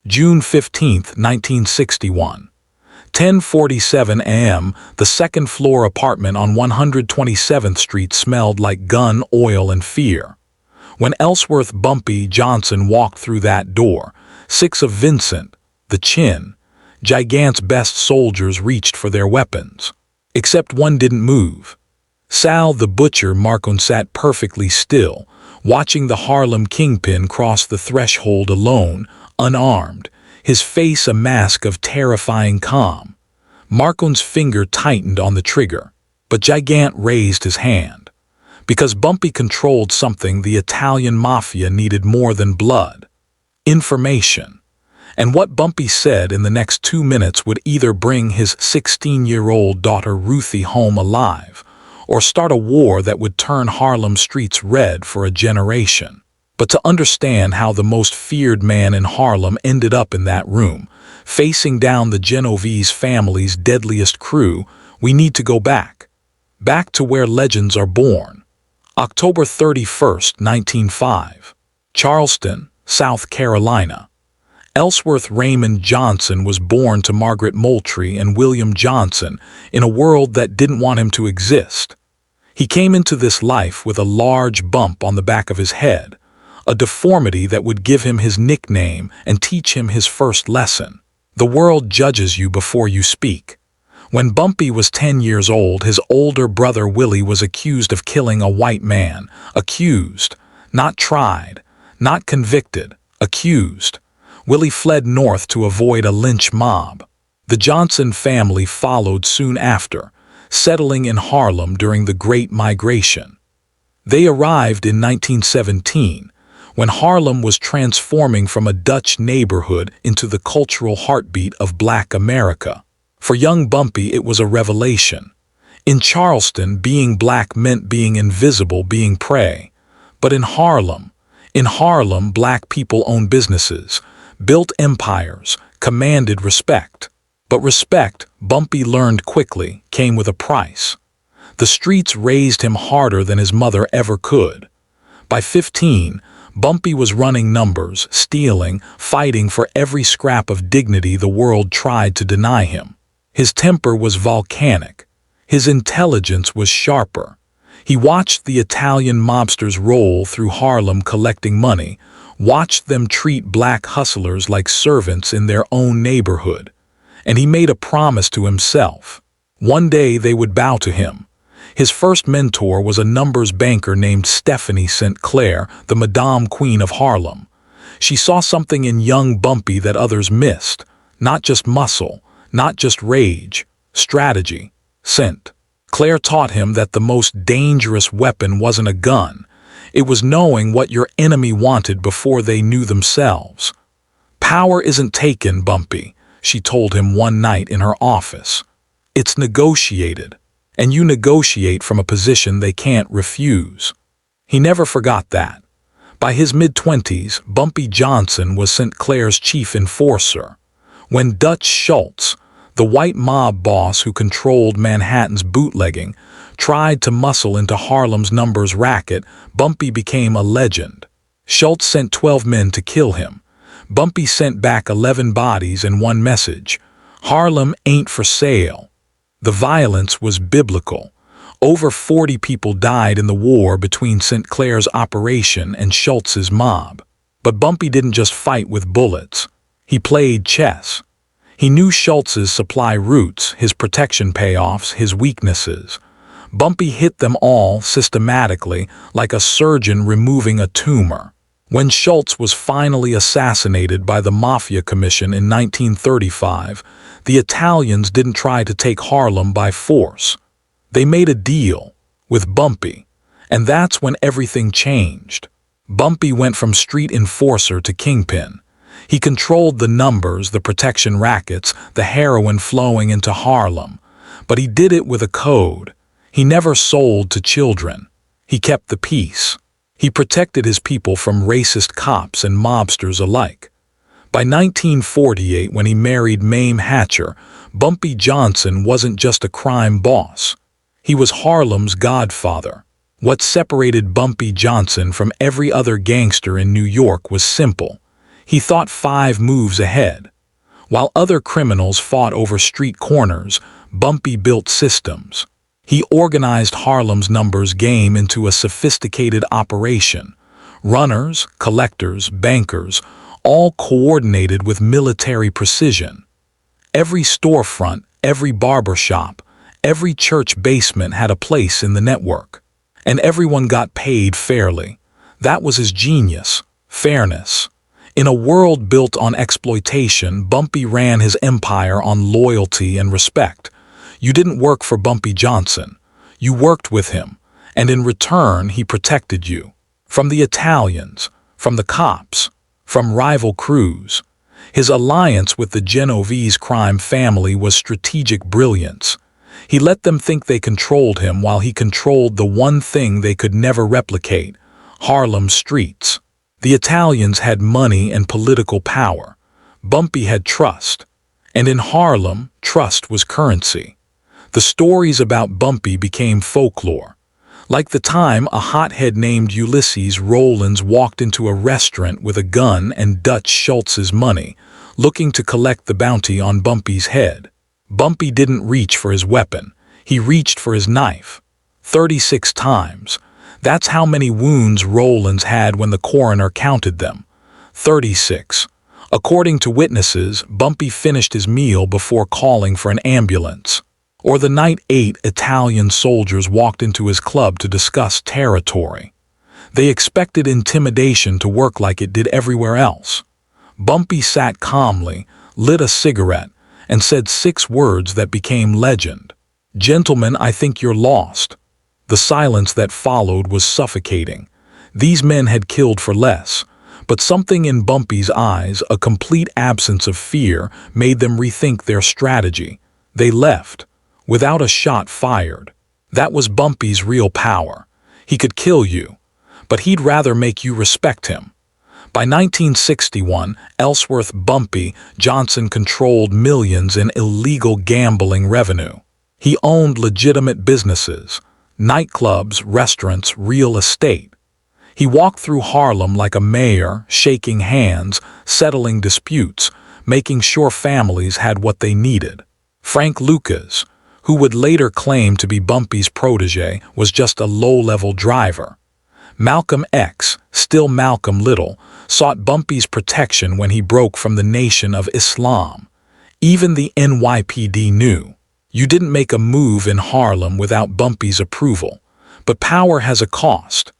June 15, 1961. 10:47 a.m., the second-floor apartment on 127th Street smelled like gun, oil, and fear. When Ellsworth Bumpy Johnson walked through that door, 6 of Vincent, the Chin, Gigante's best soldiers reached for their weapons. Except one didn't move. Sal the Butcher Marcon sat perfectly still, watching the Harlem kingpin cross the threshold alone, unarmed, his face a mask of terrifying calm. Marcon's finger tightened on the trigger, but Gigante raised his hand. Because Bumpy controlled something the Italian Mafia needed more than blood. Information. And what Bumpy said in the next 2 minutes would either bring his 16-year-old daughter Ruthie home alive, or start a war that would turn Harlem streets red for a generation. But to understand how the most feared man in Harlem ended up in that room, facing down the Genovese family's deadliest crew, we need to go back. Back to where legends are born. October 31st, 1905. Charleston, South Carolina. Ellsworth Raymond Johnson was born to Margaret Moultrie and William Johnson in a world that didn't want him to exist. He came into this life with a large bump on the back of his head, a deformity that would give him his nickname and teach him his first lesson. The world judges you before you speak. When Bumpy was 10 years old, his older brother Willie was accused of killing a white man. Accused, not tried, not convicted, accused. Willie fled north to avoid a lynch mob. The Johnson family followed soon after, settling in Harlem during the Great Migration. They arrived in 1917, when Harlem was transforming from a Dutch neighborhood into the cultural heartbeat of Black America. For young Bumpy, it was a revelation. In Charleston, being black meant being invisible, being prey. But in Harlem, black people owned businesses, built empires, commanded respect. But respect, Bumpy learned quickly, came with a price. The streets raised him harder than his mother ever could. By 15, Bumpy was running numbers, stealing, fighting for every scrap of dignity the world tried to deny him. His temper was volcanic. His intelligence was sharper. He watched the Italian mobsters roll through Harlem collecting money, watched them treat black hustlers like servants in their own neighborhood. And he made a promise to himself. One day they would bow to him. His first mentor was a numbers banker named Stephanie St. Clair, the Madame Queen of Harlem. She saw something in young Bumpy that others missed. Not just muscle, not just rage, strategy. St. Clair taught him that the most dangerous weapon wasn't a gun. It was knowing what your enemy wanted before they knew themselves. Power isn't taken, Bumpy, she told him one night in her office. It's negotiated, and you negotiate from a position they can't refuse. He never forgot that. By his mid-20s, Bumpy Johnson was St. Clair's chief enforcer. When Dutch Schultz, the white mob boss who controlled Manhattan's bootlegging, tried to muscle into Harlem's numbers racket, Bumpy became a legend. Schultz sent 12 men to kill him. Bumpy sent back 11 bodies and one message: Harlem ain't for sale. The violence was biblical. Over 40 people died in the war between St. Clair's operation and Schultz's mob. But Bumpy didn't just fight with bullets. He played chess. He knew Schultz's supply routes, his protection payoffs, his weaknesses. Bumpy hit them all systematically, like a surgeon removing a tumor. When Schultz was finally assassinated by the Mafia Commission in 1935, the Italians didn't try to take Harlem by force. They made a deal with Bumpy, and that's when everything changed. Bumpy went from street enforcer to kingpin. He controlled the numbers, the protection rackets, the heroin flowing into Harlem. But he did it with a code. He never sold to children. He kept the peace. He protected his people from racist cops and mobsters alike. By 1948, when he married Mame Hatcher, Bumpy Johnson wasn't just a crime boss. He was Harlem's godfather. What separated Bumpy Johnson from every other gangster in New York was simple. He thought 5 moves ahead. While other criminals fought over street corners, Bumpy built systems. He organized Harlem's numbers game into a sophisticated operation. Runners, collectors, bankers, all coordinated with military precision. Every storefront, every barber shop, every church basement had a place in the network. And everyone got paid fairly. That was his genius, fairness. In a world built on exploitation, Bumpy ran his empire on loyalty and respect. You didn't work for Bumpy Johnson. You worked with him, and in return he protected you. From the Italians, from the cops, from rival crews. His alliance with the Genovese crime family was strategic brilliance. He let them think they controlled him while he controlled the one thing they could never replicate, Harlem's streets. The Italians had money and political power. Bumpy had trust. And in Harlem, trust was currency. The stories about Bumpy became folklore. Like the time a hothead named Ulysses Rollins walked into a restaurant with a gun and Dutch Schultz's money, looking to collect the bounty on Bumpy's head. Bumpy didn't reach for his weapon. He reached for his knife. 36 times. That's how many wounds Rollins had when the coroner counted them. 36. According to witnesses, Bumpy finished his meal before calling for an ambulance. Or the night 8 Italian soldiers walked into his club to discuss territory. They expected intimidation to work like it did everywhere else. Bumpy sat calmly, lit a cigarette, and said 6 words that became legend. "Gentlemen, I think you're lost." The silence that followed was suffocating. These men had killed for less, but something in Bumpy's eyes, a complete absence of fear, made them rethink their strategy. They left, without a shot fired. That was Bumpy's real power. He could kill you, but he'd rather make you respect him. By 1961, Ellsworth Bumpy Johnson controlled millions in illegal gambling revenue. He owned legitimate businesses, nightclubs, restaurants, real estate. He walked through Harlem like a mayor, shaking hands, settling disputes, making sure families had what they needed. Frank Lucas, who would later claim to be Bumpy's protege, was just a low-level driver. Malcolm X, still Malcolm Little, sought Bumpy's protection when he broke from the Nation of Islam. Even the NYPD knew. You didn't make a move in Harlem without Bumpy's approval. But power has a cost.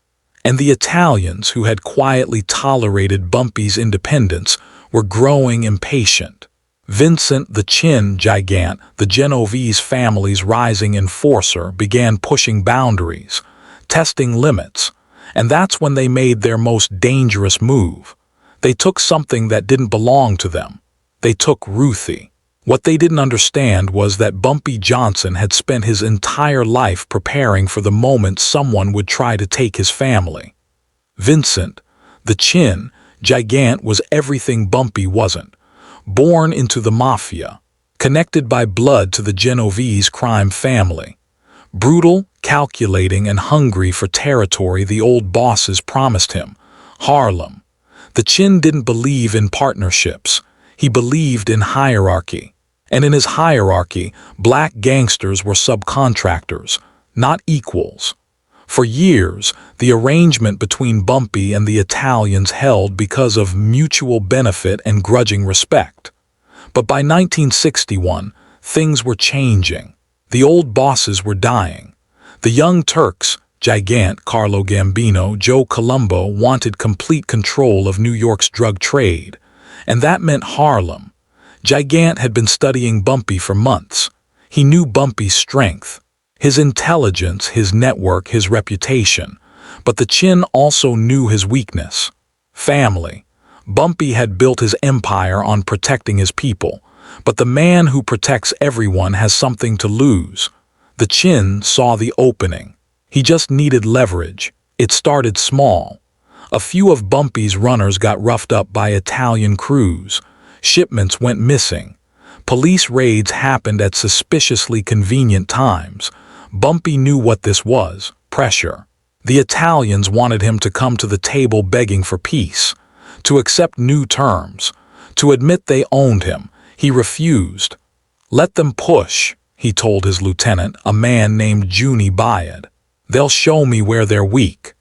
And the Italians, who had quietly tolerated Bumpy's independence, were growing impatient. Vincent the Chin Gigante, the Genovese family's rising enforcer, began pushing boundaries, testing limits. And that's when they made their most dangerous move. They took something that didn't belong to them. They took Ruthie. What they didn't understand was that Bumpy Johnson had spent his entire life preparing for the moment someone would try to take his family. Vincent, the Chin Gigante, was everything Bumpy wasn't. Born into the Mafia, connected by blood to the Genovese crime family. Brutal, calculating, and hungry for territory the old bosses promised him. Harlem. The Chin didn't believe in partnerships. He believed in hierarchy. And in his hierarchy, black gangsters were subcontractors, not equals. For years, the arrangement between Bumpy and the Italians held because of mutual benefit and grudging respect. But by 1961, things were changing. The old bosses were dying. The young Turks, Gigante, Carlo Gambino, Joe Colombo, wanted complete control of New York's drug trade. And that meant Harlem. Gigante had been studying Bumpy for months. He knew Bumpy's strength, his intelligence, his network, his reputation. But the Chin also knew his weakness. Family. Bumpy had built his empire on protecting his people. But the man who protects everyone has something to lose. The Chin saw the opening. He just needed leverage. It started small. A few of Bumpy's runners got roughed up by Italian crews. Shipments went missing. Police raids happened at suspiciously convenient times. Bumpy knew what this was: pressure. The Italians wanted him to come to the table begging for peace. to accept new terms, to admit they owned him. He refused. "Let them push," he told his lieutenant, a man named Junie Bayad. "They'll show me where they're weak."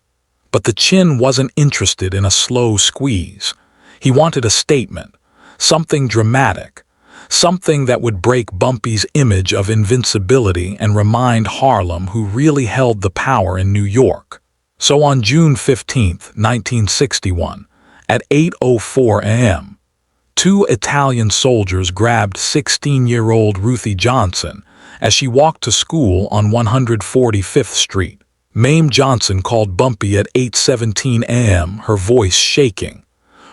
But the chin wasn't interested in a slow squeeze. He wanted a statement, something dramatic, something that would break Bumpy's image of invincibility and remind Harlem who really held the power in New York. So on June 15, 1961, at 8:04 a.m., two Italian soldiers grabbed 16-year-old Ruthie Johnson as she walked to school on 145th Street. Mame Johnson called Bumpy at 8:17 a.m., her voice shaking.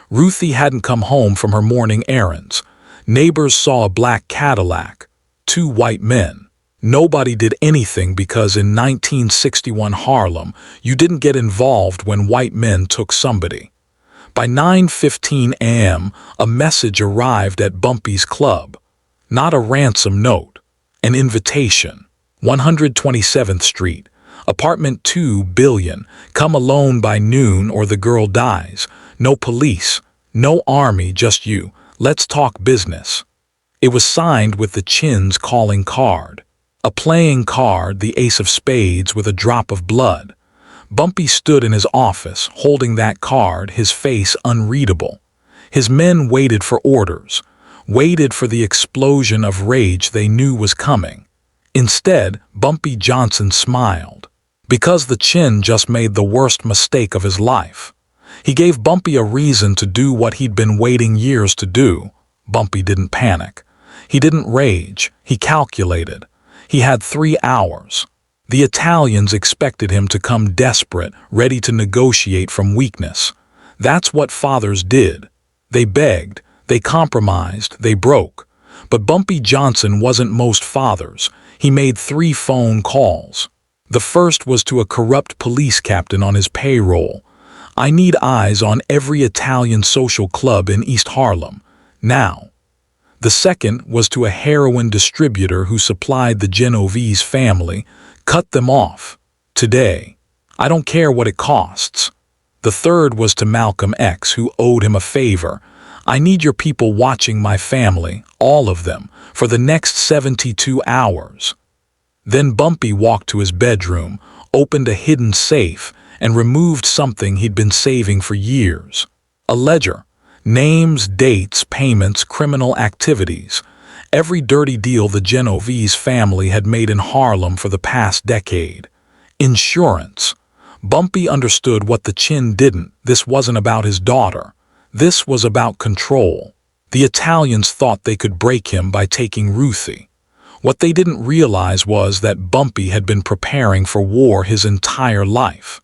Ruthie hadn't come home from her morning errands. Neighbors saw a black Cadillac, two white men. Nobody did anything because in 1961 Harlem, you didn't get involved when white men took somebody. By 9:15 a.m., a message arrived at Bumpy's club. Not a ransom note, an invitation. 127th Street, apartment 2 billion, come alone by noon or the girl dies. No police, no army, just you. Let's talk business. It was signed with the Chin's calling card. A playing card, the ace of spades with a drop of blood. Bumpy stood in his office, holding that card, his face unreadable. His men waited for orders, waited for the explosion of rage they knew was coming. Instead, Bumpy Johnson smiled. Because the Chin just made the worst mistake of his life. He gave Bumpy a reason to do what he'd been waiting years to do. Bumpy didn't panic. He didn't rage. He calculated. He had 3 hours. The Italians expected him to come desperate, ready to negotiate from weakness. That's what fathers did. They begged, they compromised, they broke. But Bumpy Johnson wasn't most fathers. He made 3 phone calls. The first was to a corrupt police captain on his payroll. "I need eyes on every Italian social club in East Harlem, now." The second was to a heroin distributor who supplied the Genovese family. "Cut them off. Today. I don't care what it costs." The third was to Malcolm X, who owed him a favor. "I need your people watching my family, all of them, for the next 72 hours. Then Bumpy walked to his bedroom, opened a hidden safe, and removed something he'd been saving for years. A ledger. Names, dates, payments, criminal activities. Every dirty deal the Genovese family had made in Harlem for the past decade. Insurance. Bumpy understood what the Chin didn't. This wasn't about his daughter. This was about control. The Italians thought they could break him by taking Ruthie. What they didn't realize was that Bumpy had been preparing for war his entire life.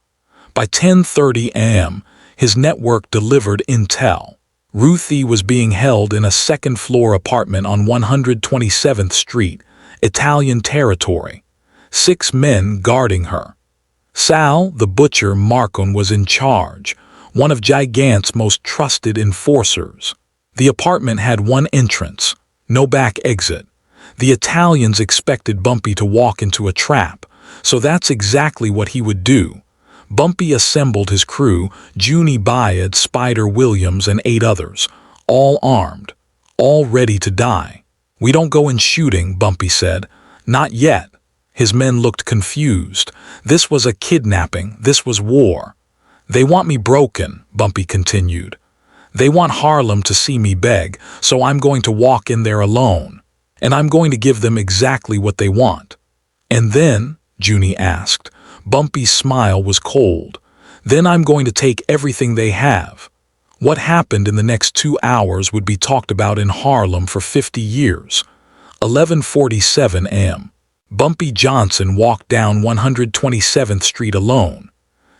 By 10:30 a.m., his network delivered intel. Ruthie was being held in a second-floor apartment on 127th Street, Italian territory. 6 men guarding her. Sal, the butcher Marcon, was in charge, one of Gigante's most trusted enforcers. The apartment had one entrance, no back exit. The Italians expected Bumpy to walk into a trap, so that's exactly what he would do. Bumpy assembled his crew, Junie Bayad, Spider Williams, and 8 others, all armed, all ready to die. "We don't go in shooting," Bumpy said. "Not yet." His men looked confused. This was a kidnapping. This was war. "They want me broken," Bumpy continued. "They want Harlem to see me beg, so I'm going to walk in there alone. And I'm going to give them exactly what they want." "And then?" Junie asked. Bumpy's smile was cold. "Then I'm going to take everything they have." What happened in the next 2 hours would be talked about in Harlem for 50 years. 11:47 a.m. Bumpy Johnson walked down 127th Street alone.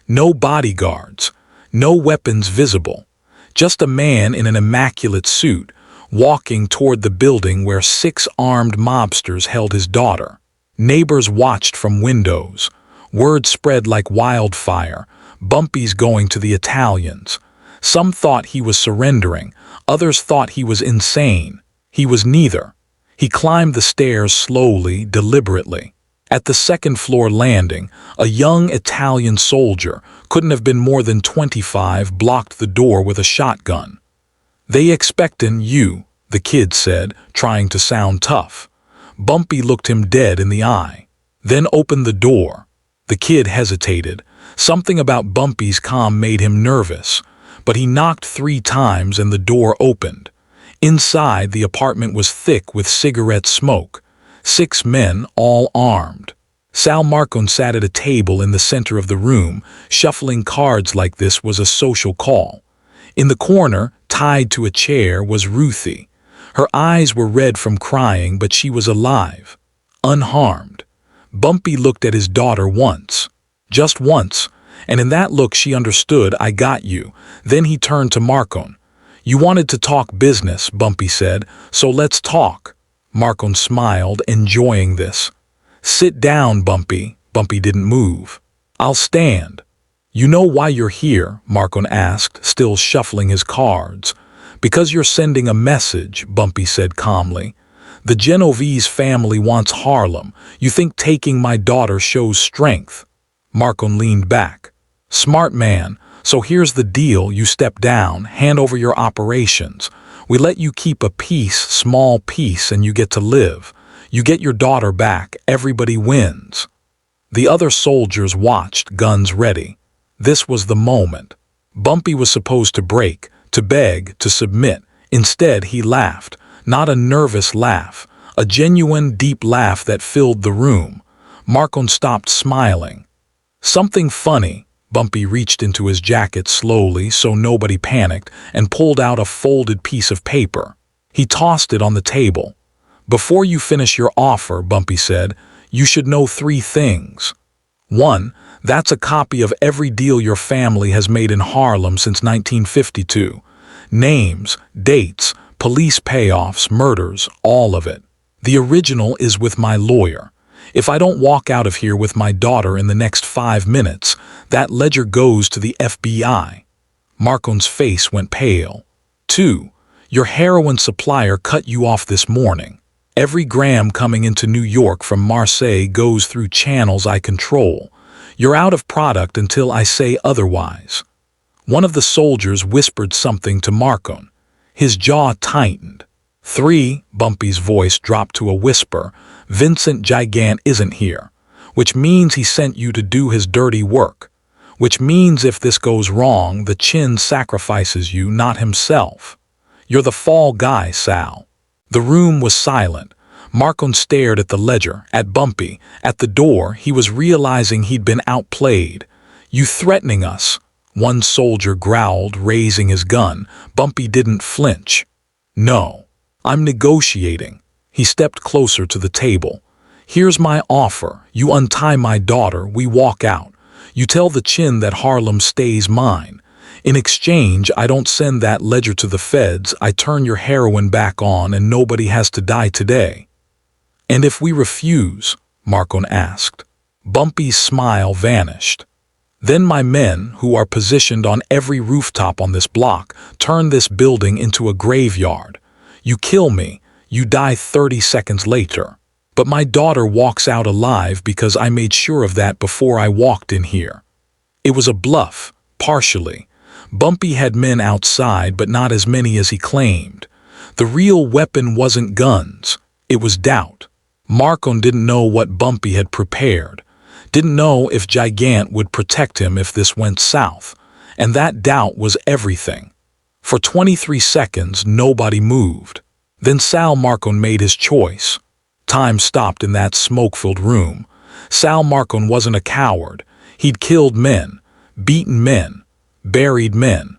No bodyguards, no weapons visible. Just a man in an immaculate suit, walking toward the building where 6 armed mobsters held his daughter. Neighbors watched from windows. Word spread like wildfire. Bumpy's going to the Italians. Some thought he was surrendering. Others thought he was insane. He was neither. He climbed the stairs slowly, deliberately. At the second-floor landing, a young Italian soldier, couldn't have been more than 25, blocked the door with a shotgun. "They expectin' you," the kid said, trying to sound tough. Bumpy looked him dead in the eye, then opened the door. The kid hesitated. Something about Bumpy's calm made him nervous, but he knocked 3 times and the door opened. Inside, the apartment was thick with cigarette smoke. 6 men, all armed. Sal Marcone sat at a table in the center of the room. Shuffling cards like this was a social call. In the corner, tied to a chair, was Ruthie. Her eyes were red from crying, but she was alive, unharmed. Bumpy looked at his daughter once, just once, and in that look she understood, "I got you." Then he turned to Marcone. "You wanted to talk business," Bumpy said, "so let's talk." Marcone smiled, enjoying this. "Sit down, Bumpy." Bumpy didn't move. "I'll stand." "You know why you're here?" Marcone asked, still shuffling his cards. "Because you're sending a message," Bumpy said calmly. "The Genovese family wants Harlem. You think taking my daughter shows strength?" Marcone leaned back. "Smart man. So here's the deal. You step down, hand over your operations. We let you keep a piece, small piece, and you get to live. You get your daughter back. Everybody wins." The other soldiers watched, guns ready. This was the moment. Bumpy was supposed to break, to beg, to submit. Instead, he laughed. Not a nervous laugh, a genuine, deep laugh that filled the room. Marcone stopped smiling. "Something funny." Bumpy reached into his jacket slowly so nobody panicked and pulled out a folded piece of paper. He tossed it on the table. "Before you finish your offer," Bumpy said, "you should know 3 things. 1, that's a copy of every deal your family has made in Harlem since 1952. Names, dates, police payoffs, murders, all of it. The original is with my lawyer. If I don't walk out of here with my daughter in the next 5 minutes, that ledger goes to the FBI." Marcone's face went pale. 2, your heroin supplier cut you off this morning. Every gram coming into New York from Marseille goes through channels I control. You're out of product until I say otherwise. One of the soldiers whispered something to Marcone. His jaw tightened. 3, Bumpy's voice dropped to a whisper, Vincent Gigante isn't here, which means he sent you to do his dirty work, which means if this goes wrong, the Chin sacrifices you, not himself. You're the fall guy, Sal. The room was silent. Marcone stared at the ledger, at Bumpy. At the door, he was realizing he'd been outplayed. "You threatening us?" One soldier growled, raising his gun. Bumpy didn't flinch. "No, I'm negotiating." He stepped closer to the table. "Here's my offer. You untie my daughter, we walk out. You tell the Chin that Harlem stays mine. In exchange, I don't send that ledger to the feds. I turn your heroin back on and nobody has to die today." "And if we refuse?" Marcone asked. Bumpy's smile vanished. "Then my men, who are positioned on every rooftop on this block, turn this building into a graveyard. You kill me, you die 30 seconds later. But my daughter walks out alive because I made sure of that before I walked in here." It was a bluff, partially. Bumpy had men outside, but not as many as he claimed. The real weapon wasn't guns, it was doubt. Marcone didn't know what Bumpy had prepared, didn't know if Gigante would protect him if this went south, and that doubt was everything. For 23 seconds, nobody moved. Then Sal Marcone made his choice. Time stopped in that smoke-filled room. Sal Marcone wasn't a coward. He'd killed men, beaten men, buried men.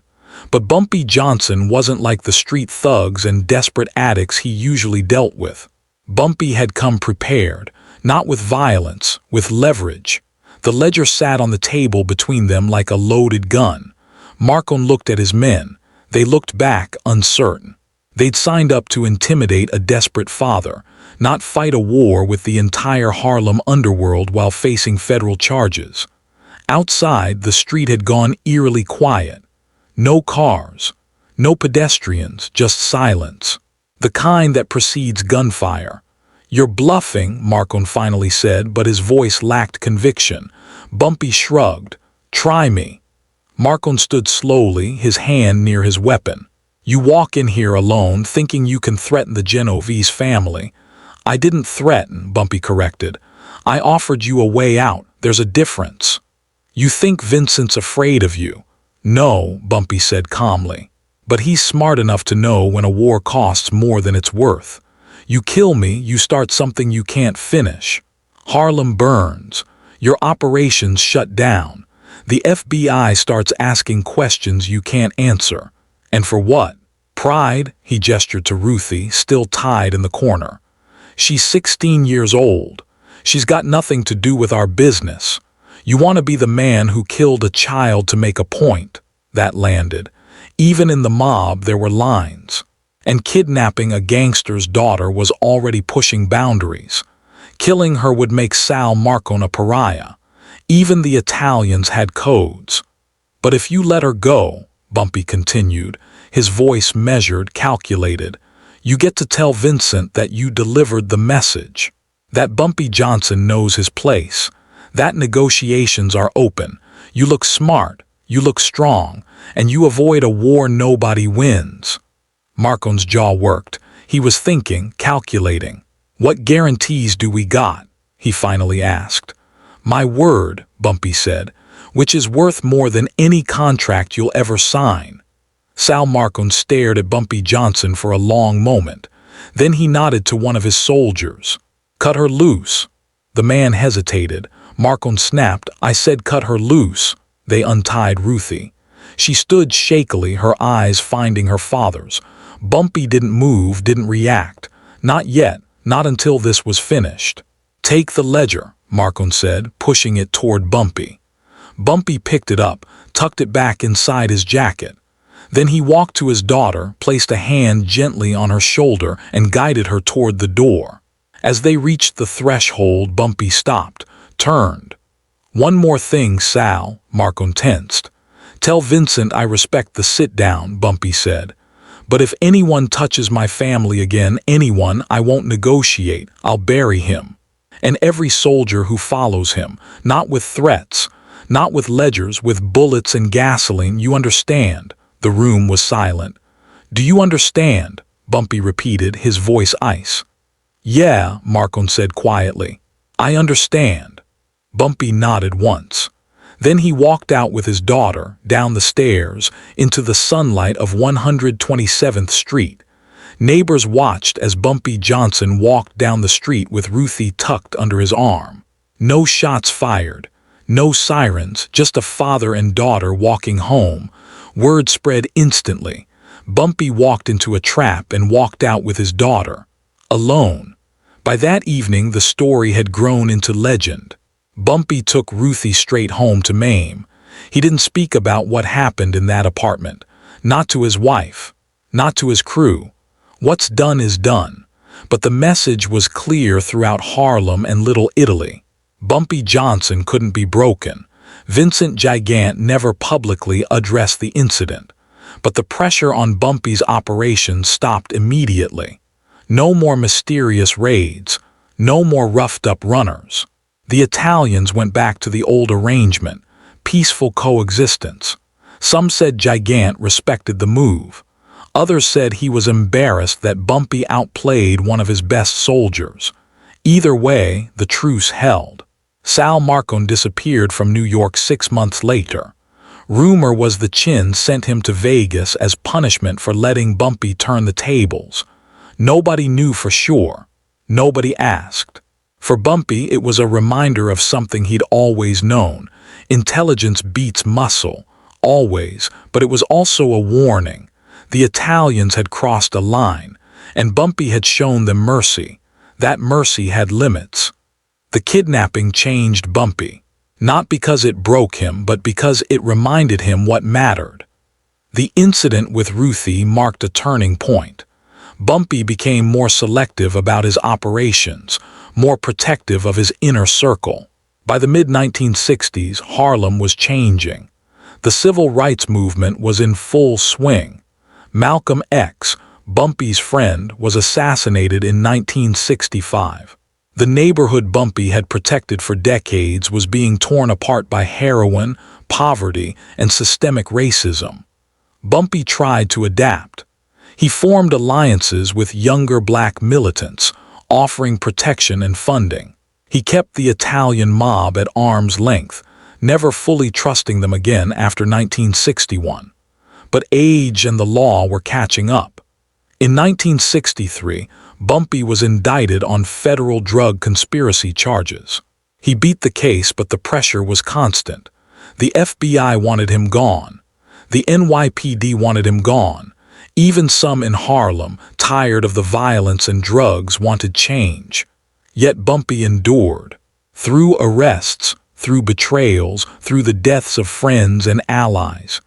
But Bumpy Johnson wasn't like the street thugs and desperate addicts he usually dealt with. Bumpy had come prepared, not with violence, with leverage. The ledger sat on the table between them like a loaded gun. Marcone looked at his men. They looked back, uncertain. They'd signed up to intimidate a desperate father, not fight a war with the entire Harlem underworld while facing federal charges. Outside, the street had gone eerily quiet. No cars, no pedestrians, just silence. The kind that precedes gunfire. "You're bluffing," Marcon finally said, but his voice lacked conviction. Bumpy shrugged. "Try me." Marcon stood slowly, his hand near his weapon. "You walk in here alone, thinking you can threaten the Genovese family." "I didn't threaten," Bumpy corrected. "I offered you a way out. There's a difference." "You think Vincent's afraid of you?" "No," Bumpy said calmly. "But he's smart enough to know when a war costs more than it's worth. You kill me, you start something you can't finish. Harlem burns. Your operations shut down. The FBI starts asking questions you can't answer. And for what? Pride?" He gestured to Ruthie, still tied in the corner. "She's 16 years old. She's got nothing to do with our business. You want to be the man who killed a child to make a point." That landed. Even in the mob there were lines. And kidnapping a gangster's daughter was already pushing boundaries. Killing her would make Sal Marcon a pariah. Even the Italians had codes. "But if you let her go," Bumpy continued, his voice measured, calculated, "you get to tell Vincent that you delivered the message. That Bumpy Johnson knows his place. That negotiations are open. You look smart, you look strong, and you avoid a war nobody wins." Marcon's jaw worked. He was thinking, calculating. "What guarantees do we got?" he finally asked. "My word," Bumpy said, "which is worth more than any contract you'll ever sign." Sal Marcon stared at Bumpy Johnson for a long moment. Then he nodded to one of his soldiers. "Cut her loose." The man hesitated. Marcon snapped, "I said cut her loose." They untied Ruthie. She stood shakily, her eyes finding her father's. Bumpy didn't move, didn't react. Not yet, not until this was finished. "Take the ledger," Marcon said, pushing it toward Bumpy. Bumpy picked it up, tucked it back inside his jacket. Then he walked to his daughter, placed a hand gently on her shoulder, and guided her toward the door. As they reached the threshold, Bumpy stopped, turned. "One more thing, Sal," Marcon tensed. "Tell Vincent I respect the sit-down," Bumpy said. "But if anyone touches my family again, anyone, I won't negotiate. I'll bury him. And every soldier who follows him, not with threats, not with ledgers, with bullets and gasoline, you understand?" The room was silent. "Do you understand?" Bumpy repeated, his voice ice. "Yeah," Marcon said quietly. "I understand." Bumpy nodded once. Then he walked out with his daughter, down the stairs, into the sunlight of 127th Street. Neighbors watched as Bumpy Johnson walked down the street with Ruthie tucked under his arm. No shots fired, no sirens, just a father and daughter walking home. Word spread instantly. Bumpy walked into a trap and walked out with his daughter. Alone. By that evening the story had grown into legend. Bumpy took Ruthie straight home to Maine. He didn't speak about what happened in that apartment. Not to his wife. Not to his crew. What's done is done. But the message was clear throughout Harlem and Little Italy. Bumpy Johnson couldn't be broken. Vincent Gigante never publicly addressed the incident. But the pressure on Bumpy's operation stopped immediately. No more mysterious raids. No more roughed-up runners. The Italians went back to the old arrangement, peaceful coexistence. Some said Gigante respected the move. Others said he was embarrassed that Bumpy outplayed one of his best soldiers. Either way, the truce held. Sal Marcon disappeared from New York 6 months later. Rumor was the Chin sent him to Vegas as punishment for letting Bumpy turn the tables. Nobody knew for sure. Nobody asked. For Bumpy, it was a reminder of something he'd always known. Intelligence beats muscle, always, but it was also a warning. The Italians had crossed a line, and Bumpy had shown them mercy. That mercy had limits. The kidnapping changed Bumpy, not because it broke him, but because it reminded him what mattered. The incident with Ruthie marked a turning point. Bumpy became more selective about his operations, more protective of his inner circle. By the mid-1960s, Harlem was changing. The civil rights movement was in full swing. Malcolm X, Bumpy's friend, was assassinated in 1965. The neighborhood Bumpy had protected for decades was being torn apart by heroin, poverty, and systemic racism. Bumpy tried to adapt. He formed alliances with younger black militants, offering protection and funding. He kept the Italian mob at arm's length, never fully trusting them again after 1961. But age and the law were catching up. In 1963, Bumpy was indicted on federal drug conspiracy charges. He beat the case, but the pressure was constant. The FBI wanted him gone. The NYPD wanted him gone. Even some in Harlem, tired of the violence and drugs, wanted change. Yet Bumpy endured. Through arrests, through betrayals, through the deaths of friends and allies.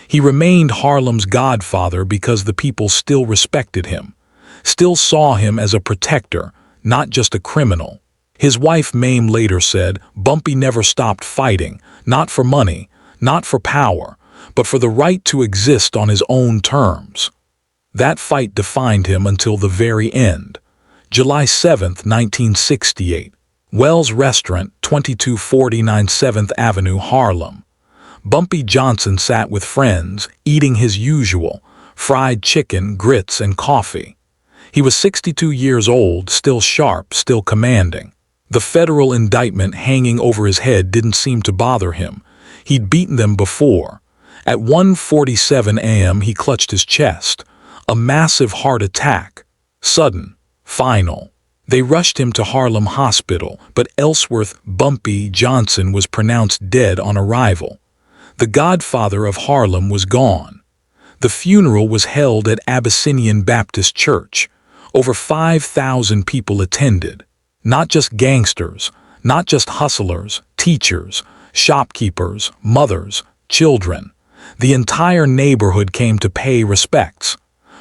He remained Harlem's godfather because the people still respected him, still saw him as a protector, not just a criminal. His wife Mame later said, Bumpy never stopped fighting, not for money, not for power, but for the right to exist on his own terms. That fight defined him until the very end. July 7, 1968. Wells Restaurant, 2249 7th Avenue, Harlem. Bumpy Johnson sat with friends, eating his usual, fried chicken, grits, and coffee. He was 62 years old, still sharp, still commanding. The federal indictment hanging over his head didn't seem to bother him. He'd beaten them before. At 1:47 a.m. he clutched his chest. A massive heart attack. Sudden. Final. They rushed him to Harlem Hospital, but Ellsworth Bumpy Johnson was pronounced dead on arrival. The Godfather of Harlem was gone. The funeral was held at Abyssinian Baptist Church. Over 5,000 people attended. Not just gangsters, not just hustlers, teachers, shopkeepers, mothers, children. The entire neighborhood came to pay respects.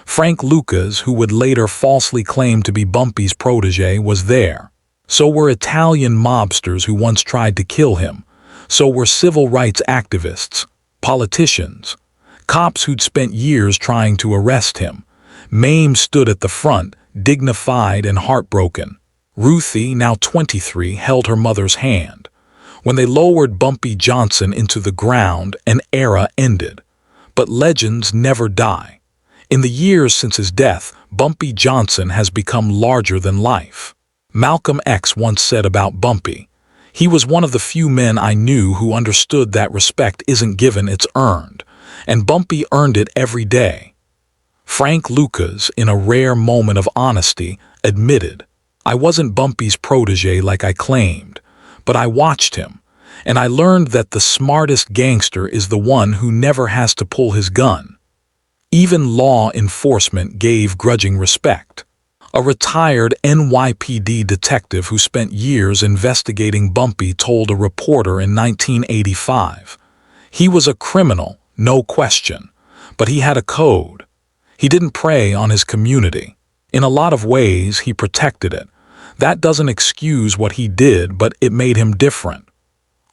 Frank Lucas, who would later falsely claim to be Bumpy's protege, was there. So were Italian mobsters who once tried to kill him. So were civil rights activists, politicians, cops who'd spent years trying to arrest him. Mame stood at the front, dignified and heartbroken. Ruthie, now 23, held her mother's hand. When they lowered Bumpy Johnson into the ground, an era ended. But legends never die. In the years since his death, Bumpy Johnson has become larger than life. Malcolm X once said about Bumpy, "He was one of the few men I knew who understood that respect isn't given, it's earned, and Bumpy earned it every day." Frank Lucas, in a rare moment of honesty, admitted, "I wasn't Bumpy's protege like I claimed, but I watched him, and I learned that the smartest gangster is the one who never has to pull his gun." Even law enforcement gave grudging respect. A retired NYPD detective who spent years investigating Bumpy told a reporter in 1985, "He was a criminal, no question, but he had a code. He didn't prey on his community. In a lot of ways, he protected it. That doesn't excuse what he did, but it made him different."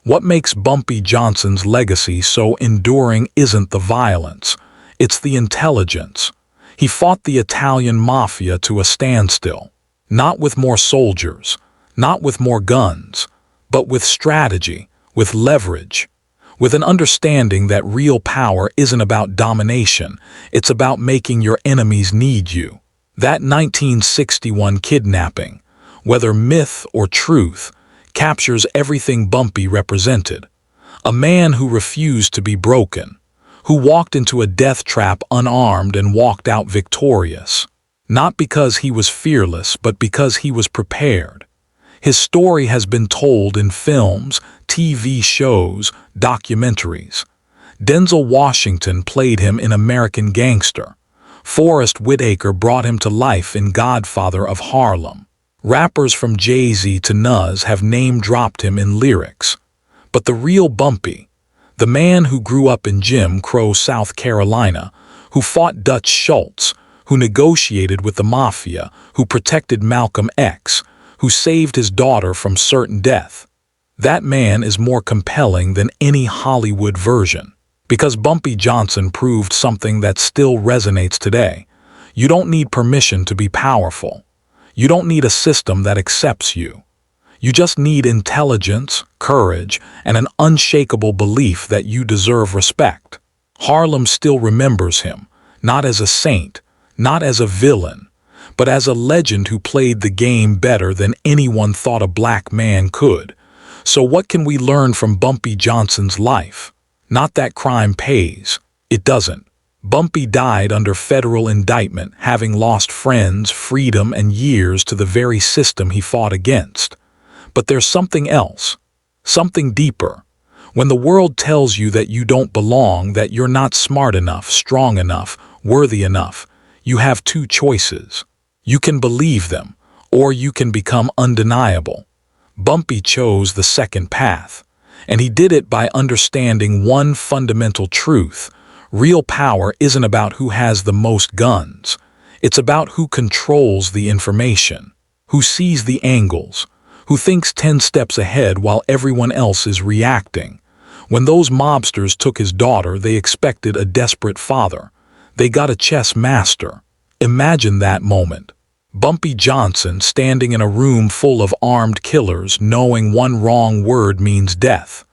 What makes Bumpy Johnson's legacy so enduring isn't the violence, it's the intelligence. He fought the Italian Mafia to a standstill, not with more soldiers, not with more guns, but with strategy, with leverage, with an understanding that real power isn't about domination, it's about making your enemies need you. That 1961 kidnapping, whether myth or truth, captures everything Bumpy represented. A man who refused to be broken, who walked into a death trap unarmed and walked out victorious. Not because he was fearless, but because he was prepared. His story has been told in films, TV shows, documentaries. Denzel Washington played him in American Gangster. Forrest Whitaker brought him to life in Godfather of Harlem. Rappers from Jay-Z to Nas have name-dropped him in lyrics. But the real Bumpy, the man who grew up in Jim Crow, South Carolina, who fought Dutch Schultz, who negotiated with the Mafia, who protected Malcolm X, who saved his daughter from certain death. That man is more compelling than any Hollywood version. Because Bumpy Johnson proved something that still resonates today. You don't need permission to be powerful. You don't need a system that accepts you. You just need intelligence, courage, and an unshakable belief that you deserve respect. Harlem still remembers him, not as a saint, not as a villain, but as a legend who played the game better than anyone thought a black man could. So what can we learn from Bumpy Johnson's life? Not that crime pays. It doesn't. Bumpy died under federal indictment, having lost friends, freedom, and years to the very system he fought against. But there's something else, something deeper. When the world tells you that you don't belong, that you're not smart enough, strong enough, worthy enough, you have two choices. You can believe them, or you can become undeniable. Bumpy chose the second path, and he did it by understanding one fundamental truth. Real power isn't about who has the most guns. It's about who controls the information, who sees the angles, who thinks 10 steps ahead while everyone else is reacting. When those mobsters took his daughter, they expected a desperate father. They got a chess master. Imagine that moment. Bumpy Johnson standing in a room full of armed killers, knowing one wrong word means death.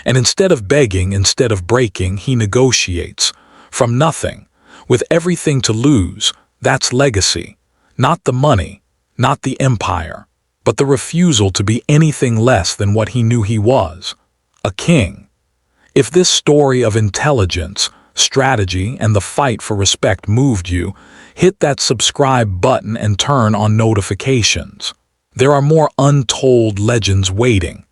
And instead of begging, instead of breaking, he negotiates. From nothing, with everything to lose. That's legacy. Not the money, not the empire, but the refusal to be anything less than what he knew he was, a king. If this story of intelligence, strategy, and the fight for respect moved you, hit that subscribe button and turn on notifications. There are more untold legends waiting.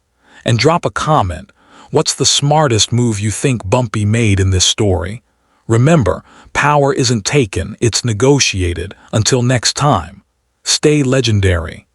And drop a comment. What's the smartest move you think Bumpy made in this story? Remember, power isn't taken, it's negotiated. Until next time, stay legendary.